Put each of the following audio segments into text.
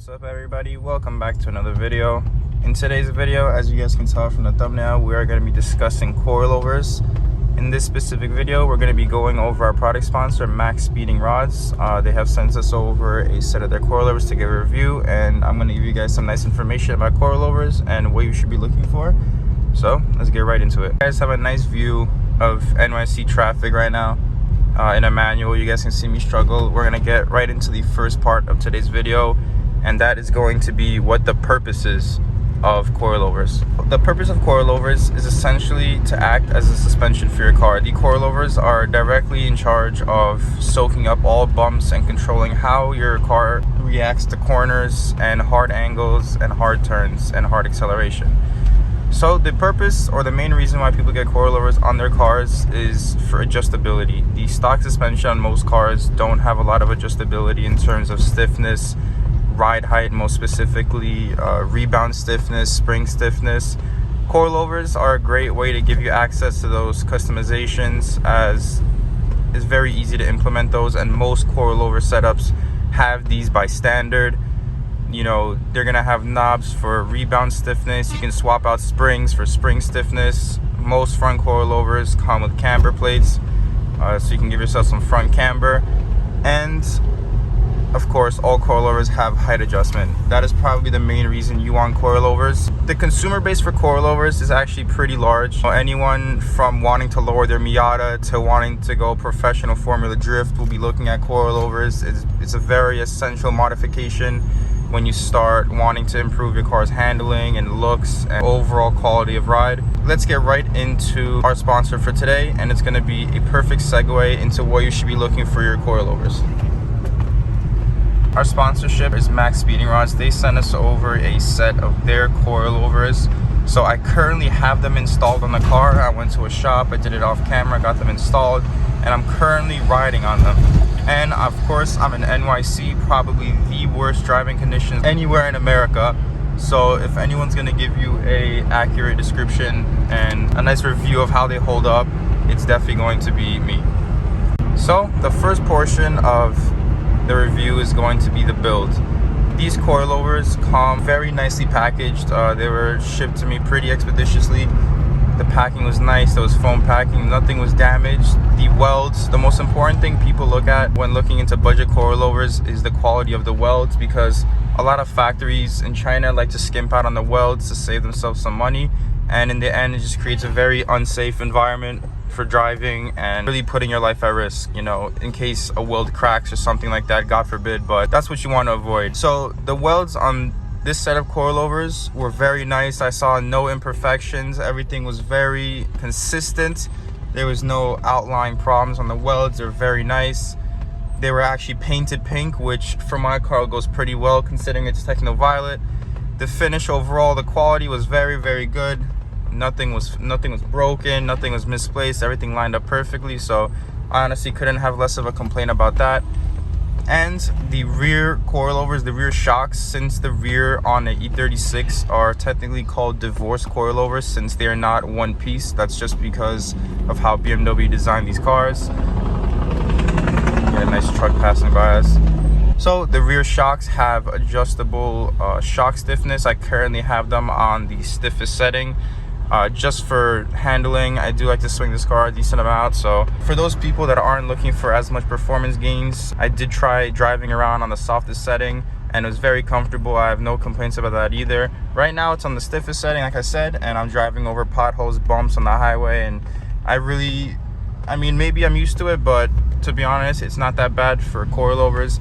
What's up everybody, welcome back to another video. In today's video, as you guys can tell from the thumbnail, we are going to be discussing coilovers. In this specific video, we're going to be going over our product sponsor, Max Speeding Rods. They have sent us over a set of their coilovers to give a review, and I'm going to give you guys some nice information about coilovers and what you should be looking for. So let's get right into it. You guys have a nice view of NYC traffic right now. In a manual, you guys can see me struggle. We're going to get right into the first part of today's video, and that is going to be what the purpose is of coilovers. The purpose of coilovers is essentially to act as a suspension for your car. The coilovers are directly in charge of soaking up all bumps and controlling how your car reacts to corners and hard angles and hard turns and hard acceleration. So the purpose, or the main reason why people get coilovers on their cars, is for adjustability. The stock suspension on most cars don't have a lot of adjustability in terms of stiffness, ride height, most specifically rebound stiffness, spring stiffness. Coilovers are a great way to give you access to those customizations, as it's very easy to implement those, and most coilover setups have these by standard. You know, they're gonna have knobs for rebound stiffness. You can swap out springs for spring stiffness. Most front coilovers come with camber plates, so you can give yourself some front camber. And of course, all coilovers have height adjustment. That is probably the main reason you want coilovers. The consumer base for coilovers is actually pretty large. Anyone from wanting to lower their Miata to wanting to go professional Formula Drift will be looking at coilovers. It's a very essential modification when you start wanting to improve your car's handling and looks and overall quality of ride. Let's get right into our sponsor for today, and it's going to be a perfect segue into what you should be looking for your coilovers. Our sponsorship is Max Speeding Rods. They sent us over a set of their coilovers. So I currently have them installed on the car. I went to a shop, I did it off camera, got them installed, and I'm currently riding on them. And of course, I'm in NYC, probably the worst driving conditions anywhere in America. So if anyone's gonna give you a accurate description and a nice review of how they hold up, it's definitely going to be me. So the first portion of the review is going to be the build. These coilovers come very nicely packaged. They were shipped to me pretty expeditiously. The packing was nice. There was foam packing, nothing was damaged. The welds, the most important thing people look at when looking into budget coilovers is the quality of the welds, because a lot of factories in China like to skimp out on the welds to save themselves some money, and in the end it just creates a very unsafe environment for driving and really putting your life at risk, you know, in case a weld cracks or something like that, God forbid, but that's what you want to avoid. So the welds on this set of coilovers were very nice. I saw no imperfections. Everything was very consistent. There was no outline problems on the welds. They're very nice. They were actually painted pink, which for my car goes pretty well considering it's techno violet. The finish overall, the quality was very, very good. Nothing was broken, nothing was misplaced, everything lined up perfectly. So I honestly couldn't have less of a complaint about that. And the rear coilovers, the rear shocks, since the rear on the E36 are technically called divorced coilovers since they're not one piece. That's just because of how BMW designed these cars. Get a nice truck passing by us. So the rear shocks have adjustable shock stiffness. I currently have them on the stiffest setting. Just for handling, I do like to swing this car a decent amount. So for those people that aren't looking for as much performance gains, I did try driving around on the softest setting and it was very comfortable. I have no complaints about that either. Right now it's on the stiffest setting, like I said, and I'm driving over potholes, bumps on the highway, and I mean, maybe I'm used to it, but to be honest, it's not that bad for coilovers.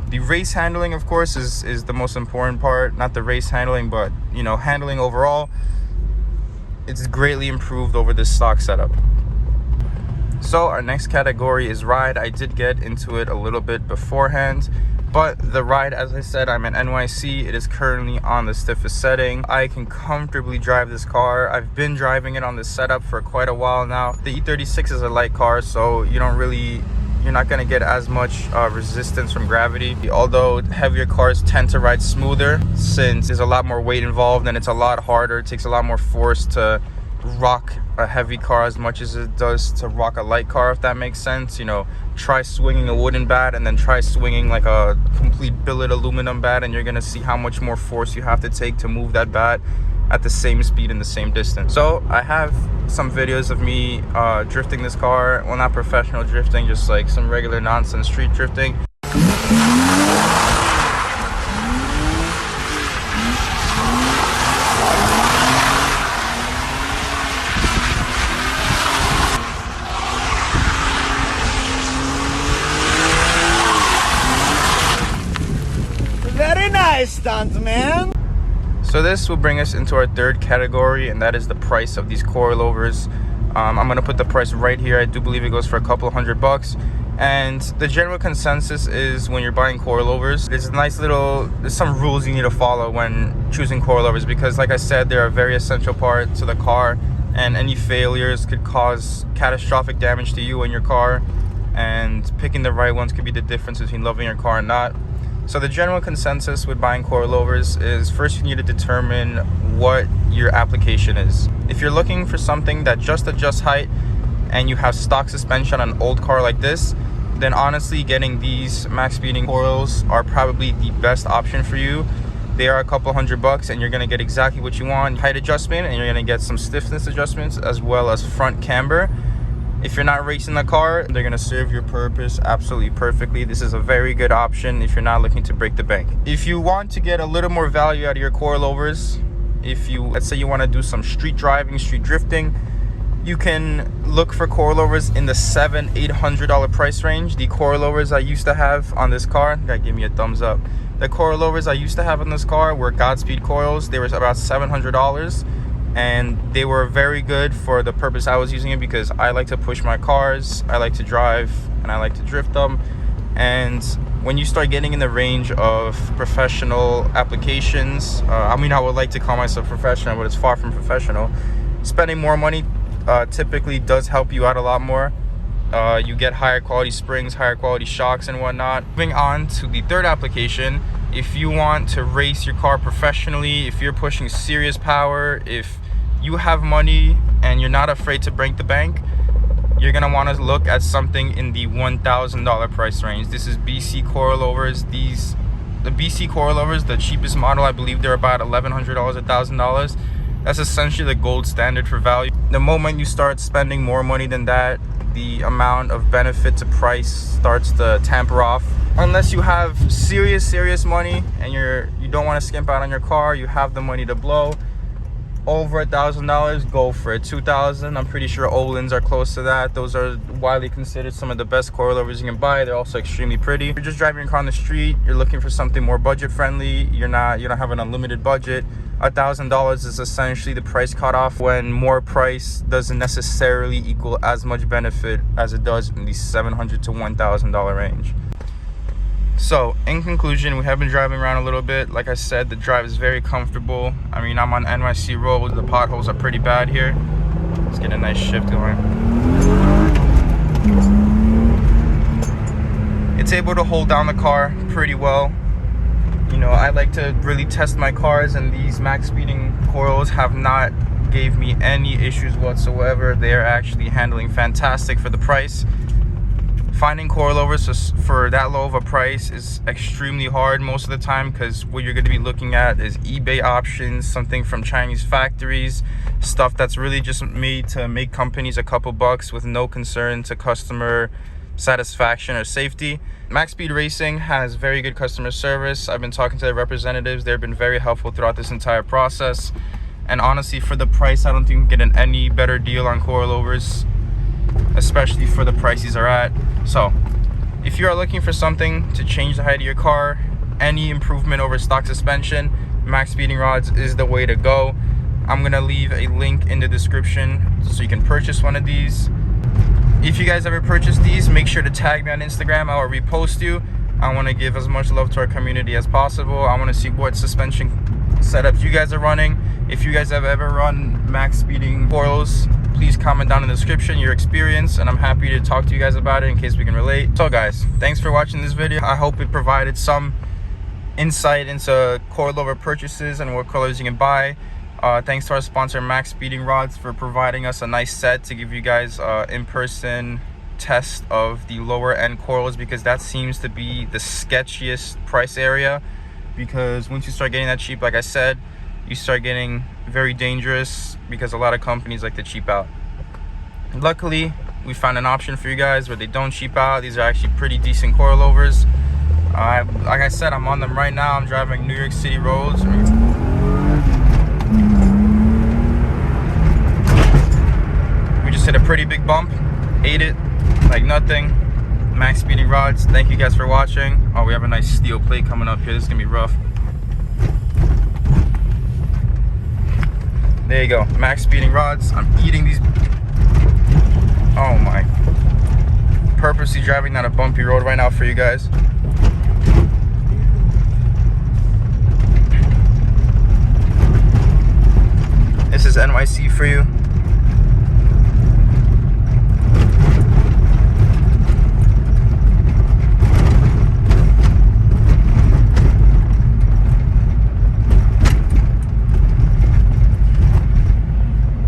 The race handling, of course, is the most important part. Not the race handling, but, you know, handling overall. It's greatly improved over this stock setup. So our next category is ride. I did get into it a little bit beforehand, but the ride, as I said, I'm in NYC. It is currently on the stiffest setting. I can comfortably drive this car. I've been driving it on this setup for quite a while now. The E36 is a light car, so you're not going to get as much resistance from gravity. Although heavier cars tend to ride smoother since there's a lot more weight involved and it's a lot harder. It takes a lot more force to rock a heavy car as much as it does to rock a light car, if that makes sense. You know, try swinging a wooden bat and then try swinging like a complete billet aluminum bat, and you're gonna see how much more force you have to take to move that bat at the same speed and the same distance. So I have some videos of me drifting this car. Well, not professional drifting, just like some regular nonsense street drifting. Very nice stunt, man. So this will bring us into our third category, and that is the price of these coilovers. I'm gonna put the price right here. I do believe it goes for a couple of $100. And the general consensus is when you're buying coilovers, there's some rules you need to follow when choosing coilovers, because like I said, they're a very essential part to the car, and any failures could cause catastrophic damage to you and your car, and picking the right ones could be the difference between loving your car and not. So the general consensus with buying coilovers is, first you need to determine what your application is. If you're looking for something that just adjusts height and you have stock suspension on an old car like this, then honestly getting these max speeding coils are probably the best option for you. They are a couple $100 and you're gonna get exactly what you want: height adjustment, and you're gonna get some stiffness adjustments as well as front camber. If you're not racing the car, they're gonna serve your purpose absolutely perfectly. This is a very good option if you're not looking to break the bank. If you want to get a little more value out of your coilovers, let's say you wanna do some street driving, street drifting, you can look for coilovers in the $700–800 price range. The coilovers I used to have on this car, guy give me a thumbs up. The coilovers I used to have on this car were Godspeed coils. They were about $700. And they were very good for the purpose I was using it, because I like to push my cars, I like to drive, and I like to drift them. And when you start getting in the range of professional applications, I mean, I would like to call myself professional, but it's far from professional. Spending more money typically does help you out a lot more. You get higher quality springs, higher quality shocks and whatnot. Moving on to the third application, if you want to race your car professionally, if you're pushing serious power, if you have money and you're not afraid to break the bank, you're gonna want to look at something in the $1,000 price range. This is BC coilovers. The BC coilovers, the cheapest model, I believe they're about $1,100, $1,000. That's essentially the gold standard for value. The moment you start spending more money than that, the amount of benefit to price starts to tamper off. Unless you have serious money and you don't want to skimp out on your car, you have the money to blow, over $1,000, go for it. $2,000, I'm pretty sure Olin's are close to that. Those are widely considered some of the best coilovers you can buy. They're also extremely pretty. If you're just driving your car on the street, you're looking for something more budget friendly, you don't have an unlimited budget, $1,000 is essentially the price cutoff, when more price doesn't necessarily equal as much benefit as it does in the $700 to $1,000 range. So in conclusion, we have been driving around a little bit. Like I said, the drive is very comfortable. I mean, I'm on NYC Road. The potholes are pretty bad here. Let's get a nice shift going. It's able to hold down the car pretty well. You know, I like to really test my cars, and these max speeding coils have not gave me any issues whatsoever. They are actually handling fantastic for the price. Finding coilovers for that low of a price is extremely hard most of the time, because what you're going to be looking at is eBay options, something from Chinese factories, stuff that's really just made to make companies a couple bucks with no concern to customer satisfaction or safety. Max Speed Racing has very good customer service. I've been talking to their representatives. They've been very helpful throughout this entire process. And honestly, for the price, I don't think you can get any better deal on coilovers, especially for the price these are at. So if you are looking for something to change the height of your car, any improvement over stock suspension, max speeding rods is the way to go. I'm gonna leave a link in the description so you can purchase one of these. If you guys ever purchase these, make sure to tag me on Instagram. I will repost you. I want to give as much love to our community as possible. I want to see what suspension setups you guys are running. If you guys have ever run max speeding coils, please comment down in the description your experience, and I'm happy to talk to you guys about it in case we can relate. So guys, thanks for watching this video. I hope it provided some insight into coilover purchases and what colors you can buy. Thanks to our sponsor Max Speeding Rods for providing us a nice set to give you guys in-person test of the lower end coils, because that seems to be the sketchiest price area, because once you start getting that cheap, like I said, you start getting very dangerous because a lot of companies like to cheap out. Luckily, we found an option for you guys where they don't cheap out. These are actually pretty decent coilovers. Like I said, I'm on them right now. I'm driving New York City roads. We just hit a pretty big bump, ate it like nothing. Max Speeding Rods, thank you guys for watching. Oh, we have a nice steel plate coming up here. This is gonna be rough. There you go, Max Speeding Rods. I'm eating these. Oh my. Purposely driving down a bumpy road right now for you guys. This is NYC for you.